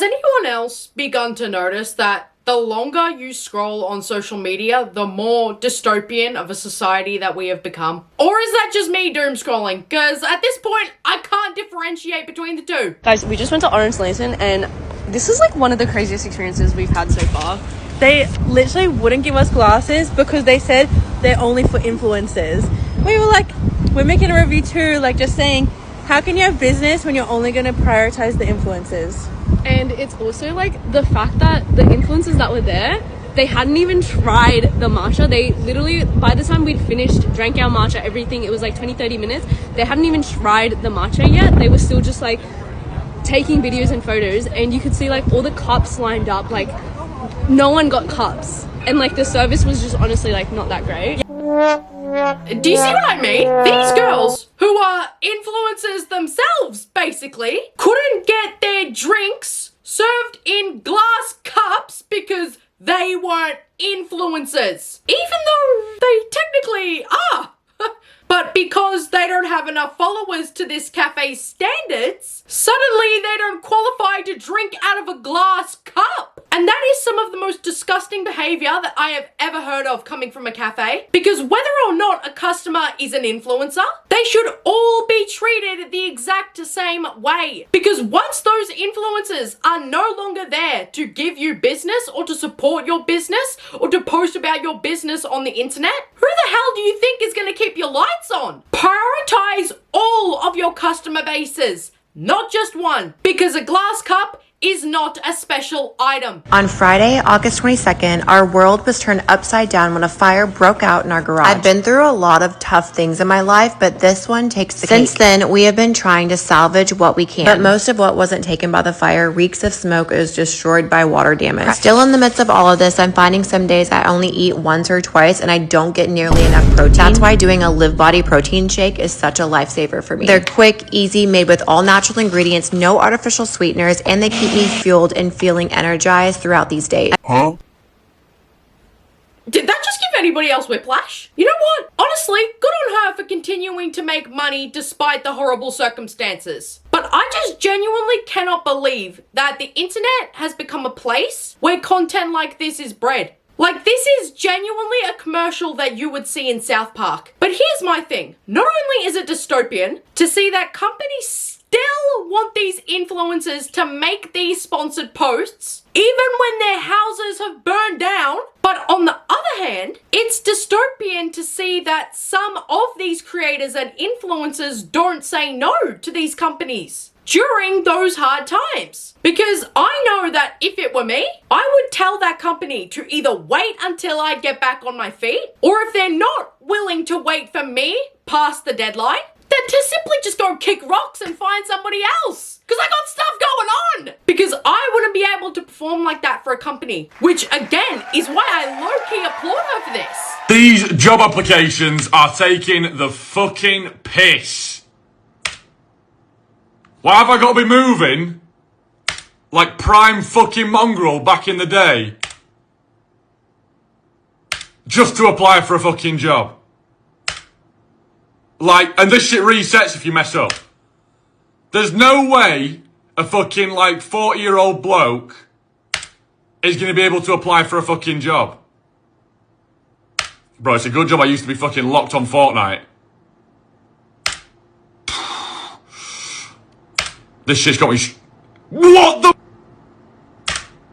Has anyone else begun to notice that the longer you scroll on social media, the more dystopian of a society that we have become? Or is that just me doom scrolling? Because at this point, I can't differentiate between the two. Guys, we just went to Orange Lantern and this is like one of the craziest experiences we've had so far. They literally wouldn't give us glasses because they said they're only for influencers. We were like, we're making a review too, like just saying, how can you have business when you're only going to prioritize the influencers? And it's also like the fact that the influencers that were there, they hadn't even tried the matcha. They literally, by the time we'd finished, drank our matcha, everything, it was like 20-30 minutes. They hadn't even tried the matcha yet. They were still just like taking videos and photos, and you could see like all the cups lined up, like no one got cups, and like the service was just honestly like not that great. Do you see what I mean? These girls, who are influencers themselves, basically, couldn't get their drinks served in glass cups because they weren't influencers. Even though they technically are. But because they don't have enough followers to this cafe's standards, suddenly they don't qualify to drink out of a glass cup. And that is some of the most disgusting behavior that I have ever heard of coming from a cafe. Because whether or not a customer is an influencer, they should all be treated the exact same way. Because once those influencers are no longer there to give you business or to support your business or to post about your business on the internet, who the hell do you think is going to keep your lights on? Prioritize all of your customer bases, not just one, because a glass cup is not a special item. On Friday, August 22nd, our world was turned upside down when a fire broke out in our garage. I've been through a lot of tough things in my life, but this one takes the cake. Since then, we have been trying to salvage what we can. But most of what wasn't taken by the fire reeks of smoke is destroyed by water damage. Still in the midst of all of this, I'm finding some days I only eat once or twice and I don't get nearly enough protein. That's why doing a Live Body protein shake is such a lifesaver for me. They're quick, easy, made with all natural ingredients, no artificial sweeteners, and they keep me fueled and feeling energized throughout these days. Huh? Did that just give anybody else whiplash? You know what? Honestly, good on her for continuing to make money despite the horrible circumstances. But I just genuinely cannot believe that the internet has become a place where content like this is bred. Like, this is genuinely a commercial that you would see in South Park. But here's my thing. Not only is it dystopian to see that companies still want these influencers to make these sponsored posts, even when their houses have burned down, but on the other hand, it's dystopian to see that some of these creators and influencers don't say no to these companies during those hard times. Because I know that if it were me, I would tell that company to either wait until I get back on my feet, or if they're not willing to wait for me past the deadline, then to simply just go kick rocks and find somebody else. Because I got stuff going on. Because I wouldn't be able to perform like that for a company. Which, again, is why I low-key applaud her for this. These job applications are taking the fucking piss. Why have I got to be moving like prime fucking mongrel back in the day just to apply for a fucking job? Like, and this shit resets if you mess up. There's no way a fucking, like, 40-year-old bloke is going to be able to apply for a fucking job. Bro, it's a good job I used to be fucking locked on Fortnite. This shit's got me what the...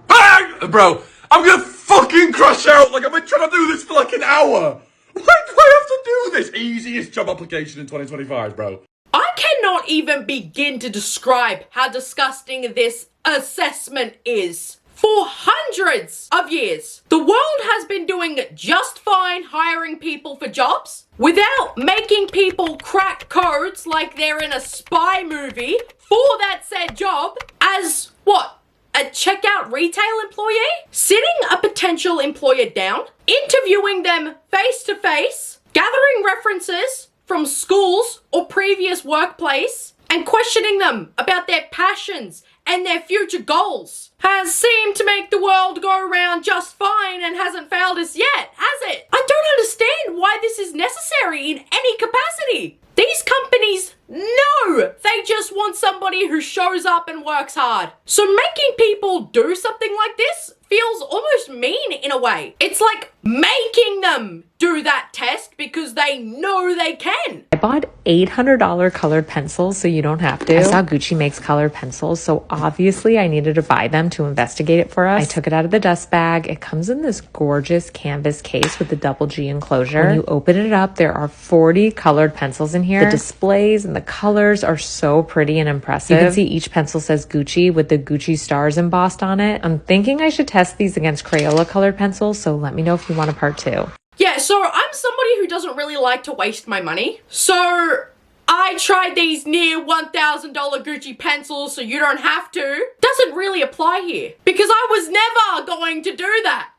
Ah! Bro, I'm going to fucking crash out. Like, I've been trying to do this for like an hour. Why do I have to do this? Easiest job application in 2025, bro. I cannot even begin to describe how disgusting this assessment is. For hundreds of years, the world has been doing just fine hiring people for jobs without making people crack codes like they're in a spy movie for that said job as, what, a checkout retail employee? Sitting a potential employer down, interviewing them face to face, gathering references from schools or previous workplace, and questioning them about their passions and their future goals has seemed to make the world go around just fine and hasn't failed us yet, has it? I don't understand why this is necessary in any capacity. These companies know they just want somebody who shows up and works hard. So making people do something like this feels almost mean in a way. It's like making them do that test because they know they can. I bought $800 colored pencils so you don't have to. I saw Gucci makes colored pencils, so obviously I needed to buy them to investigate it for us. I took it out of the dust bag. It comes in this gorgeous canvas case with the double G enclosure. When you open it up, there are 40 colored pencils in here. The displays and the colors are so pretty and impressive. You can see each pencil says Gucci with the Gucci stars embossed on it. I'm thinking I should test these against Crayola colored pencils, so let me know if you want a part 2. Yeah, so I'm somebody who doesn't really like to waste my money. So I tried these near $1,000 Gucci pencils so you don't have to. Doesn't really apply here because I was never going to do that.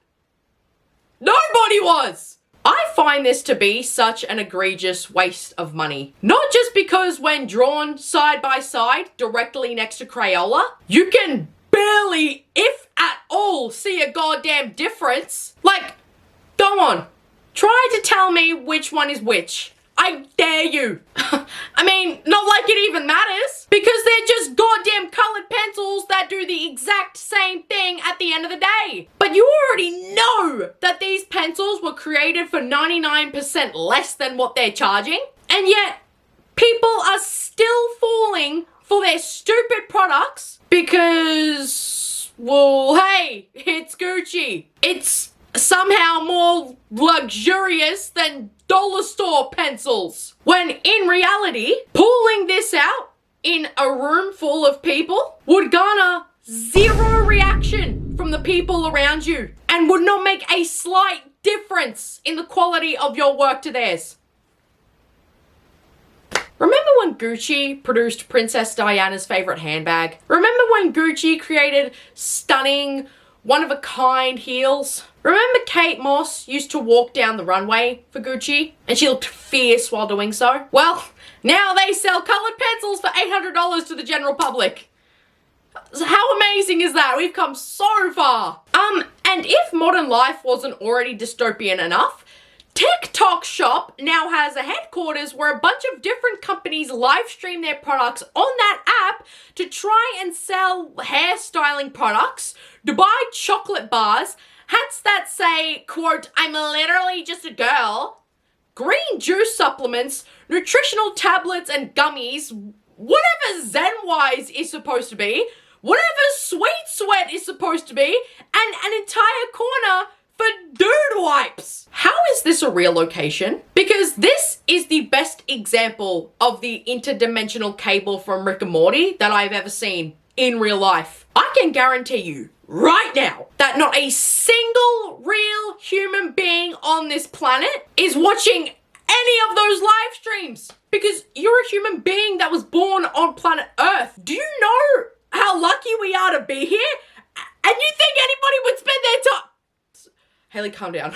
Nobody was. I find this to be such an egregious waste of money. Not just because when drawn side by side directly next to Crayola, you can barely, if at all, see a goddamn difference. Like, go on. Try to tell me which one is which. I dare you. I mean, not like it even matters. Because they're just goddamn colored pencils that do the exact same thing at the end of the day. But you already know that these pencils were created for 99% less than what they're charging. And yet, people are still falling for their stupid products because, well, hey, it's Gucci. It's somehow more luxurious than dollar store pencils. When in reality, pulling this out in a room full of people would garner zero reaction from the people around you and would not make a slight difference in the quality of your work to theirs. Remember when Gucci produced Princess Diana's favorite handbag? Remember when Gucci created stunning, one-of-a-kind heels? Remember Kate Moss used to walk down the runway for Gucci and she looked fierce while doing so? Well, now they sell colored pencils for $800 to the general public. How amazing is that? We've come so far. And if modern life wasn't already dystopian enough, TikTok Shop now has a headquarters where a bunch of different companies live stream their products on that app to try and sell hairstyling products, Dubai chocolate bars, hats that say, quote, "I'm literally just a girl," green juice supplements, nutritional tablets and gummies, whatever Zenwise is supposed to be, whatever Sweet Sweat is supposed to be, and an entire corner for dude wipes. How is this a real location? Because this is the best example of the interdimensional cable from Rick and Morty that I've ever seen in real life. I can guarantee you right now that not a single real human being on this planet is watching any of those live streams because you're a human being that was born on planet Earth. Do you know how lucky we are to be here? And you think anybody would spend their time? Hayley, calm down.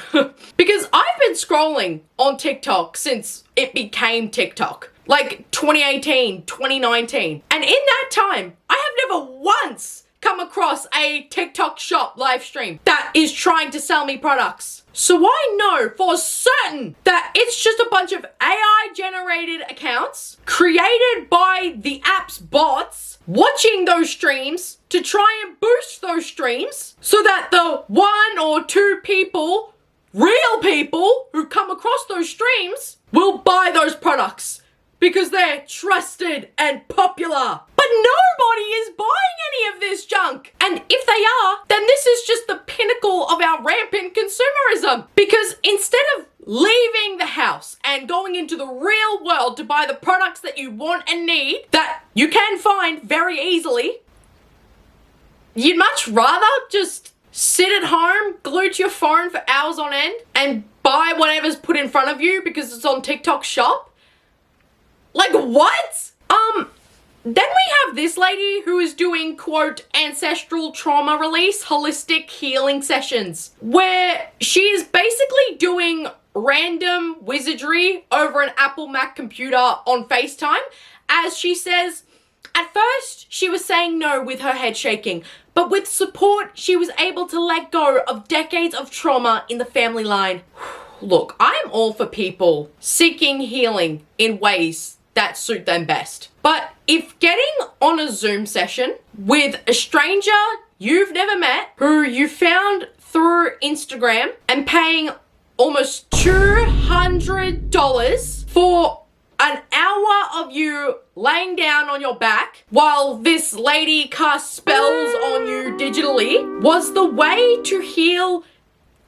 Because I've been scrolling on TikTok since it became TikTok. Like 2018, 2019. And in that time, I have never once come across a TikTok shop live stream that is trying to sell me products. So I know for certain that it's just a bunch of AI generated accounts created by the app's bots watching those streams to try and boost those streams so that the 1 or 2 people, real people who come across those streams will buy those products because they're trusted and popular. But nobody is buying any of this junk. And if they are, then this is just the pinnacle of our rampant consumerism. Because instead of leaving the house and going into the real world to buy the products that you want and need, that you can find very easily, you'd much rather just sit at home, glued to your phone for hours on end, and buy whatever's put in front of you because it's on TikTok Shop? Like, what? Then we have this lady who is doing, quote, ancestral trauma release holistic healing sessions, where she is basically doing random wizardry over an Apple Mac computer on FaceTime. As she says, at first she was saying no with her head shaking, but with support she was able to let go of decades of trauma in the family line. Look, I'm all for people seeking healing in ways that suit them best. But if getting on a Zoom session with a stranger you've never met, who you found through Instagram, and paying almost $200 for an hour of you laying down on your back while this lady casts spells on you digitally was the way to heal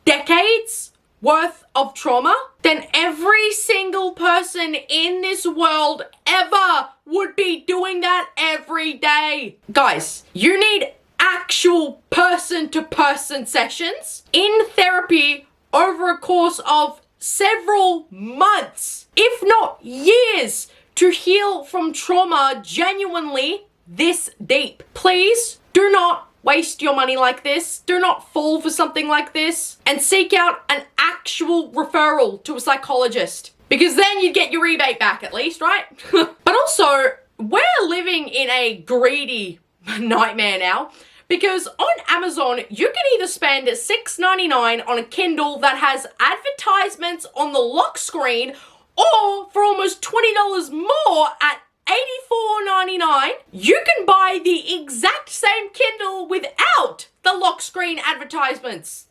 decades worth of trauma, then every single person in this world ever would be doing that every day. Guys, you need actual person-to-person sessions in therapy over a course of several months, if not years, to heal from trauma genuinely this deep. Please do not waste your money like this. Do not fall for something like this, and seek out an actual referral to a psychologist, because then you'd get your rebate back at least, right? But also, we're living in a greedy nightmare now, because on Amazon, you can either spend $6.99 on a Kindle that has advertisements on the lock screen, or for almost $20 more at $84.99, you can buy the exact same Kindle without the lock screen advertisements.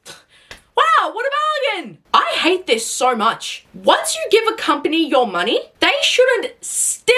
Wow, what a bargain! I hate this so much. Once you give a company your money, they shouldn't still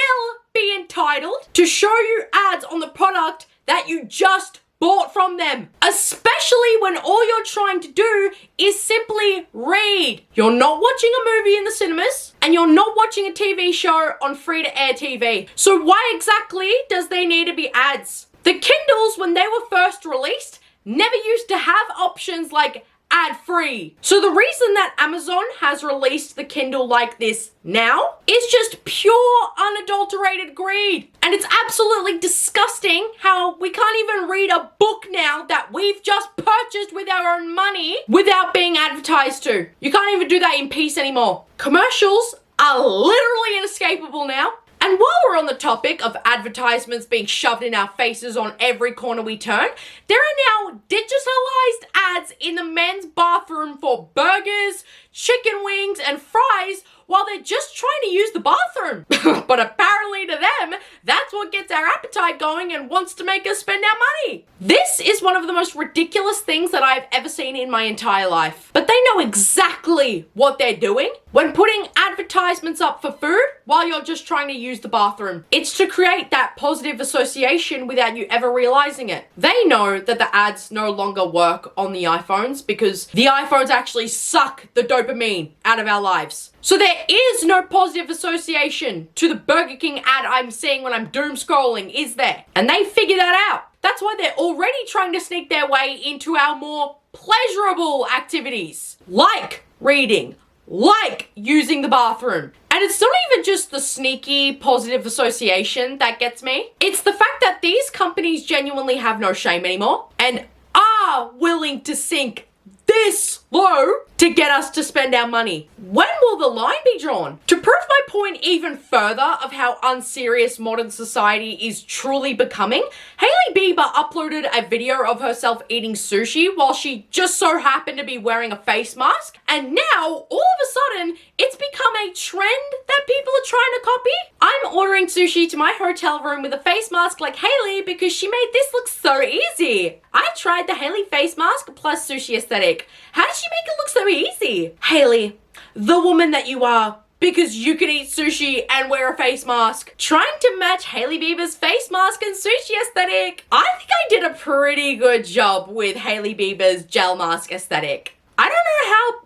be entitled to show you ads on the product that you just bought from them, especially when all you're trying to do is simply read. You're not watching a movie in the cinemas, and you're not watching a TV show on free-to-air TV. So why exactly does there need to be ads? The Kindles, when they were first released, never used to have options like ad-free. So the reason that Amazon has released the Kindle like this now is just pure unadulterated greed. And it's absolutely disgusting how we can't even read a book now that we've just purchased with our own money without being advertised to. You can't even do that in peace anymore. Commercials are literally inescapable now. And while we're on the topic of advertisements being shoved in our faces on every corner we turn, there are now digitalized ads in the men's bathroom for burgers, chicken wings, and fries while they're just trying to use the bathroom. But apparently to them, that's what gets our appetite going and wants to make us spend our money. This is one of the most ridiculous things that I've ever seen in my entire life. But they know exactly what they're doing when putting advertisements up for food while you're just trying to use the bathroom. It's to create that positive association without you ever realizing it. They know that the ads no longer work on the iPhones because the iPhones actually suck the dopamine out of our lives. So there is no positive association to the Burger King ad I'm seeing when I'm doom scrolling, is there? And they figure that out. That's why they're already trying to sneak their way into our more pleasurable activities, like reading, like using the bathroom. And it's not even just the sneaky positive association that gets me. It's the fact that these companies genuinely have no shame anymore and are willing to sink this low to get us to spend our money. When will the line be drawn? To prove my point even further of how unserious modern society is truly becoming, Hailey Bieber uploaded a video of herself eating sushi while she just so happened to be wearing a face mask. And now, all of a sudden, it's become a trend that people are trying to copy. I'm ordering sushi to my hotel room with a face mask like Hailey because she made this look so easy. I tried the Hailey face mask plus sushi aesthetic. How did she make it look so easy? Hailey, the woman that you are, because you can eat sushi and wear a face mask, trying to match Hailey Bieber's face mask and sushi aesthetic. I think I did a pretty good job with Hailey Bieber's gel mask aesthetic. I don't know how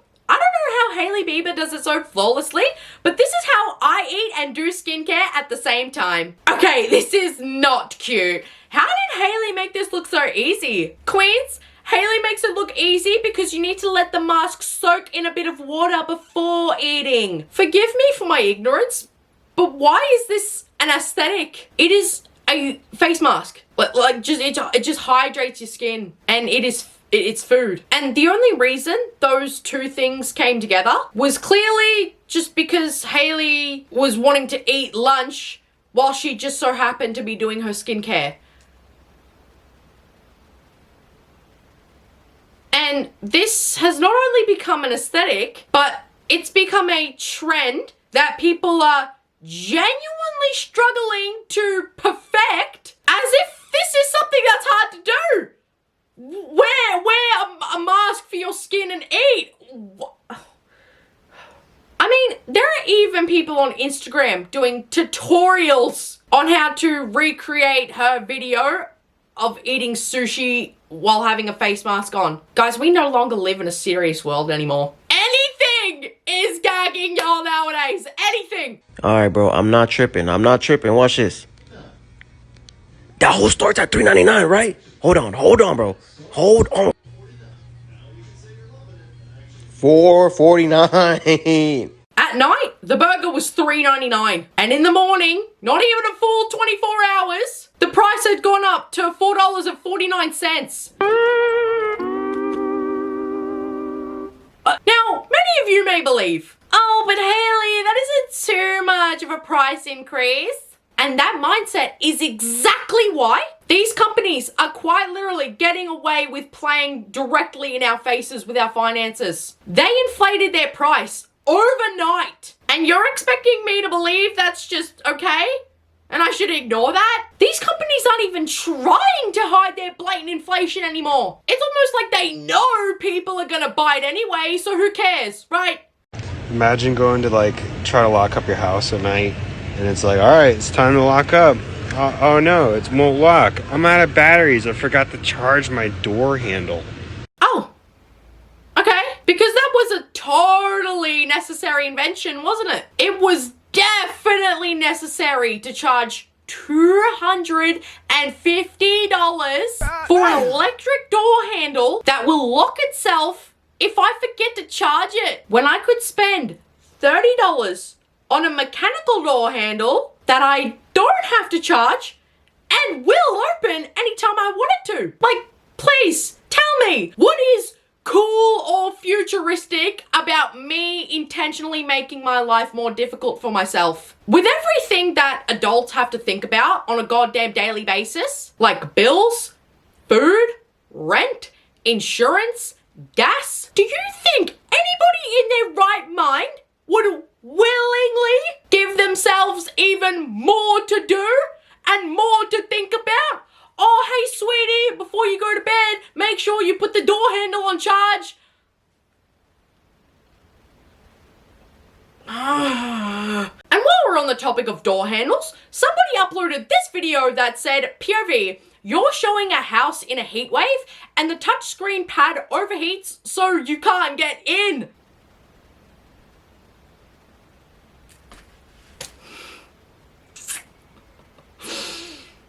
Hailey Bieber does it so flawlessly, but this is how I eat and do skincare at the same time. Okay, this is not cute. How did Hailey make this look so easy? Queens, Hailey makes it look easy because you need to let the mask soak in a bit of water before eating. Forgive me for my ignorance, but why is this an aesthetic? It is a face mask. It just hydrates your skin, and it's food. And the only reason those two things came together was clearly just because Hailey was wanting to eat lunch while she just so happened to be doing her skincare. And this has not only become an aesthetic, but it's become a trend that people are genuinely genuinely struggling to perfect, as if this is something that's hard to do. Wear a mask for your skin and eat. I mean, there are even people on Instagram doing tutorials on how to recreate her video of eating sushi while having a face mask on. Guys, we no longer live in a serious world anymore. Anything is gagging y'all nowadays. Anything. All right, bro. I'm not tripping. Watch this. That whole starts at $3.99, right? Hold on, bro. Hold on. $4.49. At night, the burger was $3.99. And in the morning, not even a full 24 hours, the price had gone up to $4.49. Now, many of you may believe, oh, but Hayley, that isn't too much of a price increase. And that mindset is exactly why these companies are quite literally getting away with playing directly in our faces with our finances. They inflated their price overnight. And you're expecting me to believe that's just okay? And I should ignore that? These companies aren't even trying to hide their blatant inflation anymore. It's almost like they know people are gonna buy it anyway, so who cares, right? Imagine going to try to lock up your house at night and it's like, all right, it's time to lock up. Oh no, it won't lock. I'm out of batteries. I forgot to charge my door handle. Oh, okay. Because that was a totally necessary invention, wasn't it? It was definitely necessary to charge $250 for an electric door handle that will lock itself if I forget to charge it, when I could spend $30 on a mechanical door handle that I don't have to charge and will open anytime I want it to. Please tell me, what is cool or futuristic about me intentionally making my life more difficult for myself? With everything that adults have to think about on a goddamn daily basis, like bills, food, rent, insurance, gas, do you think anybody in their right mind would willingly give themselves even more to do and more to think about? Oh, hey, sweetie, before you go to bed, make sure you put the door handle on charge. And while we're on the topic of door handles, somebody uploaded this video that said, POV, you're showing a house in a heat wave and the touchscreen pad overheats so you can't get in.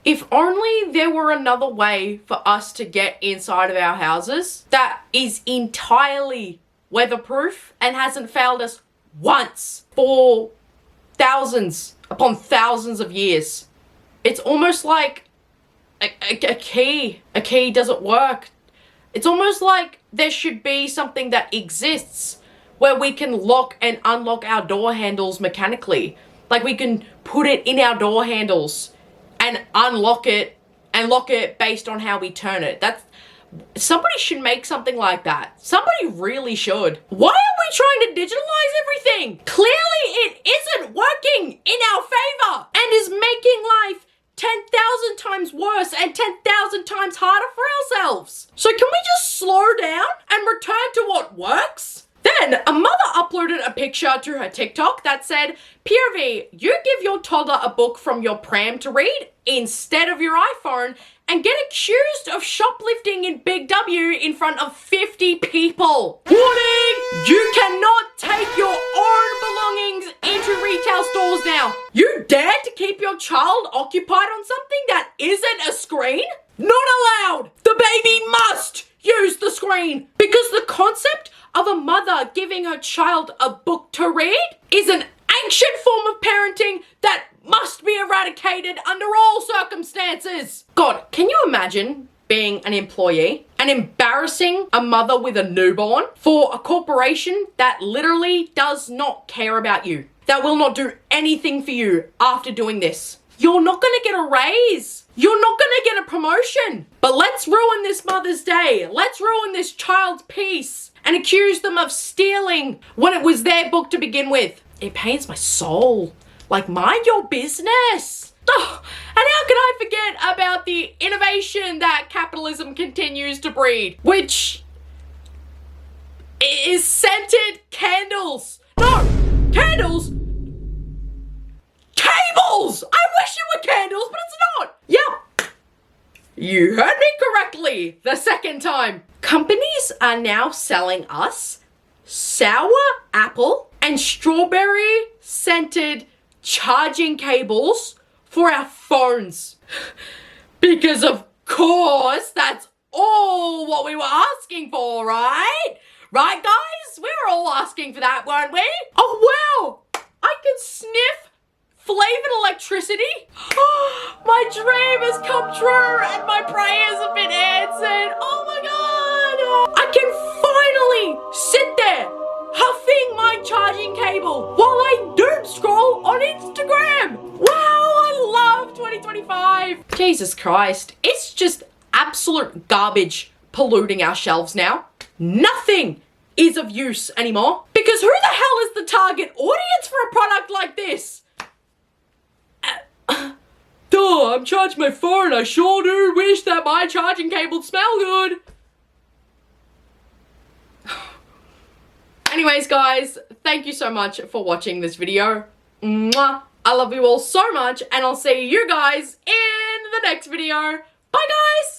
If only there were another way for us to get inside of our houses that is entirely weatherproof and hasn't failed us once for thousands upon thousands of years. It's almost like a key doesn't work. It's almost like there should be something that exists where we can lock and unlock our door handles mechanically. Like we can put it in our door handles and unlock it and lock it based on how we turn it. Somebody should make something like that. Somebody really should. Why are we trying to digitalize everything? Clearly it isn't working in our favor and is making life 10,000 times worse and 10,000 times harder for ourselves. So can we just slow down and return to what works? Then a mother uploaded a picture to her TikTok that said, POV, you give your toddler a book from your pram to read instead of your iPhone and get accused of shoplifting in Big W in front of 50 people. Warning! You cannot take your own belongings into retail stores now. You dare to keep your child occupied on something that isn't a screen? Not allowed! The baby must use the screen because the concept of a mother giving her child a book to read is an ancient form of parenting that must be eradicated under all circumstances. God, can you imagine being an employee and embarrassing a mother with a newborn for a corporation that literally does not care about you, that will not do anything for you after doing this? You're not gonna get a raise. You're not gonna get a promotion. But let's ruin this mother's day. Let's ruin this child's peace and accuse them of stealing when it was their book to begin with. It pains my soul. Like, mind your business. Oh, and how can I forget about the innovation that capitalism continues to breed, which is scented candles. No, candles? Cables! I wish it were candles, but it's not. Yep. You heard me correctly the second time. Companies are now selling us sour apple and strawberry scented charging cables for our phones. Because of course, that's all what we were asking for, right? Right, guys? We were all asking for that, weren't we? Oh, wow! I can sniff flavored electricity. My dream has come true and my prayers have been answered. Oh my god! I can finally sit there huffing my charging cable while I doom scroll on Instagram. Wow, I love 2025. Jesus Christ, it's just absolute garbage polluting our shelves now. Nothing is of use anymore because who the hell is the target audience for a product like this? Duh, I'm charging my phone. I sure do wish that my charging cable smelled good. Anyways, guys, thank you so much for watching this video. Mwah. I love you all so much, and I'll see you guys in the next video. Bye, guys!